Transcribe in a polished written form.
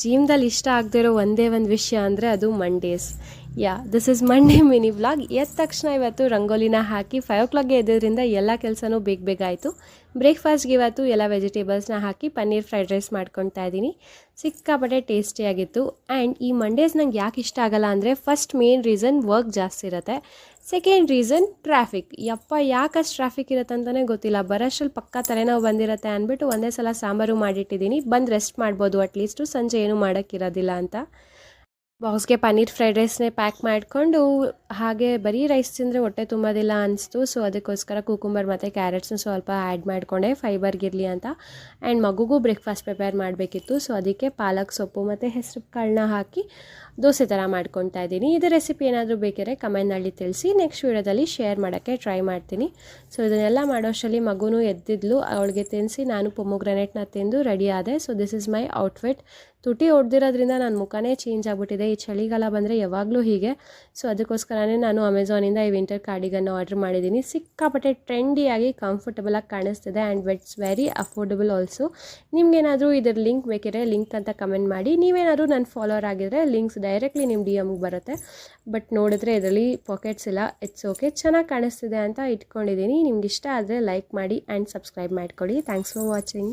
ಜೀವನದಲ್ಲಿ ಇಷ್ಟ ಆಗದೇ ಇರೋ ಒಂದೇ ಒಂದು ವಿಷಯ ಅಂದರೆ ಅದು Mondays. This is Monday mini vlog. ಎದ್ದ ತಕ್ಷಣ ಇವತ್ತು ರಂಗೋಲಿನ ಹಾಕಿ 5 o'clockಗೆ ಎದ್ದೋದ್ರಿಂದ ಎಲ್ಲ ಕೆಲಸನೂ ಬೇಗ ಆಯಿತು. ಬ್ರೇಕ್ಫಾಸ್ಟ್ಗೆ ಇವತ್ತು ಎಲ್ಲ ವೆಜಿಟೇಬಲ್ಸ್ನ ಹಾಕಿ ಪನ್ನೀರ್ ಫ್ರೈಡ್ ರೈಸ್ ಮಾಡ್ಕೊಳ್ತಾ ಇದ್ದೀನಿ. ಸಿಕ್ಕಾಪಟ್ಟೆ ಟೇಸ್ಟಿಯಾಗಿತ್ತು. ಆ್ಯಂಡ್ ಈ ಮಂಡೇಸ್ ನಂಗೆ ಯಾಕೆ ಇಷ್ಟ ಆಗಲ್ಲ ಅಂದರೆ, ಫಸ್ಟ್ ಮೇನ್ ರೀಸನ್ ವರ್ಕ್ ಜಾಸ್ತಿ ಇರುತ್ತೆ. Second reason traffic. ಯಾಕಷ್ಟು ಟ್ರಾಫಿಕ್ ಇರುತ್ತೆ ಅಂತಲೇ ಗೊತ್ತಿಲ್ಲ. ಬರೋಷ್ಟ್ರಲ್ಲಿ ಪಕ್ಕ ತಲೆನೋವು ಬಂದಿರುತ್ತೆ ಅಂದ್ಬಿಟ್ಟು ಒಂದೇ ಸಲ ಸಾಂಬಾರು ಮಾಡಿಟ್ಟಿದ್ದೀನಿ. ಬಂದು ರೆಸ್ಟ್ ಮಾಡ್ಬೋದು ಅಟ್ಲೀಸ್ಟು, ಸಂಜೆ ಏನೂ ಮಾಡೋಕ್ಕಿರೋದಿಲ್ಲ ಅಂತ. ಬಾಕ್ಸ್ಗೆ ಪನ್ನೀರ್ ಫ್ರೈಡ್ ರೈಸ್ನೇ ಪ್ಯಾಕ್ ಮಾಡಿಕೊಂಡು, ಹಾಗೆ ಬರೀ ರೈಸ್ ತಿಂದರೆ ಹೊಟ್ಟೆ ತುಂಬೋದಿಲ್ಲ ಅನಿಸ್ತು. ಸೊ ಅದಕ್ಕೋಸ್ಕರ ಕುಕುಂಬರ್ ಮತ್ತು ಕ್ಯಾರೆಟ್ಸ್ನ ಸ್ವಲ್ಪ ಆ್ಯಡ್ ಮಾಡಿಕೊಂಡೆ ಫೈಬರ್ಗಿರಲಿ ಅಂತ. ಆ್ಯಂಡ್ ಮಗುಗೂ ಬ್ರೇಕ್ಫಾಸ್ಟ್ ಪ್ರಿಪೇರ್ ಮಾಡಬೇಕಿತ್ತು. ಸೊ ಅದಕ್ಕೆ ಪಾಲಕ್ ಸೊಪ್ಪು ಮತ್ತು ಹೆಸರು ಕಾಳನ್ನ ಹಾಕಿ ದೋಸೆ ಥರ ಮಾಡ್ಕೊತಾ ಇದ್ದೀನಿ. ಇದು ರೆಸಿಪಿ ಏನಾದರೂ ಬೇಕಿದ್ರೆ ಕಮೆಂಟ್ನಲ್ಲಿ ತಿಳಿಸಿ, ನೆಕ್ಸ್ಟ್ ವೀಡಿಯೋದಲ್ಲಿ ಶೇರ್ ಮಾಡೋಕ್ಕೆ ಟ್ರೈ ಮಾಡ್ತೀನಿ. ಸೊ ಇದನ್ನೆಲ್ಲ ಮಾಡೋಷ್ಟರಲ್ಲಿ ಮಗುನೂ ಎದ್ದಿದ್ಲು. ಅವಳಿಗೆ ತಿನ್ನಿಸಿ ನಾನು ಪೊಮೊಗ್ರಾನೇಟ್ನ ತಿಂದು ರೆಡಿ ಆದೆ. So this is my outfit. ತುಟಿ ಹೊಡೆದಿರೋದ್ರಿಂದ ನನ್ನ ಮುಖನೇ ಚೇಂಜ್ ಆಗಿಬಿಟ್ಟಿದೆ. ಈ ಚಳಿಗಾಲ ಬಂದರೆ ಯಾವಾಗಲೂ ಹೀಗೆ. ಸೊ ಅದಕ್ಕೋಸ್ಕರನೇ ನಾನು ಅಮೆಝಾನಿಂದ ಈ ವಿಂಟರ್ ಕಾರ್ಡಿಗನ್ನು ಆರ್ಡ್ರ್ ಮಾಡಿದ್ದೀನಿ. ಸಿಕ್ಕಾಪಟ್ಟೆ ಟ್ರೆಂಡಿಯಾಗಿ ಕಂಫರ್ಟಬಲಾಗಿ ಕಾಣಿಸ್ತಿದೆ and it's very affordable also. ನಿಮ್ಗೇನಾದರೂ ಇದರ ಲಿಂಕ್ ಬೇಕಿದ್ರೆ ಲಿಂಕ್ ಅಂತ ಕಮೆಂಟ್ ಮಾಡಿ. ನೀವೇನಾದರೂ ನನ್ನ ಫಾಲೋವರ್ ಆಗಿದ್ರೆ ಲಿಂಕ್ಸ್ ಡೈರೆಕ್ಟ್ಲಿ ನಿಮ್ಮ DMಗೆ ಬರುತ್ತೆ. ಬಟ್ ನೋಡಿದ್ರೆ ಇದರಲ್ಲಿ ಪಾಕೆಟ್ಸ್ ಇಲ್ಲ. ಇಟ್ಸ್ ಓಕೆ, ಚೆನ್ನಾಗಿ ಕಾಣಿಸ್ತಿದೆ ಅಂತ ಇಟ್ಕೊಂಡಿದ್ದೀನಿ. ನಿಮ್ಗೆ ಇಷ್ಟ ಆದರೆ ಲೈಕ್ ಮಾಡಿ ಆ್ಯಂಡ್ ಸಬ್ಸ್ಕ್ರೈಬ್ ಮಾಡ್ಕೊಳ್ಳಿ. Thanks for watching.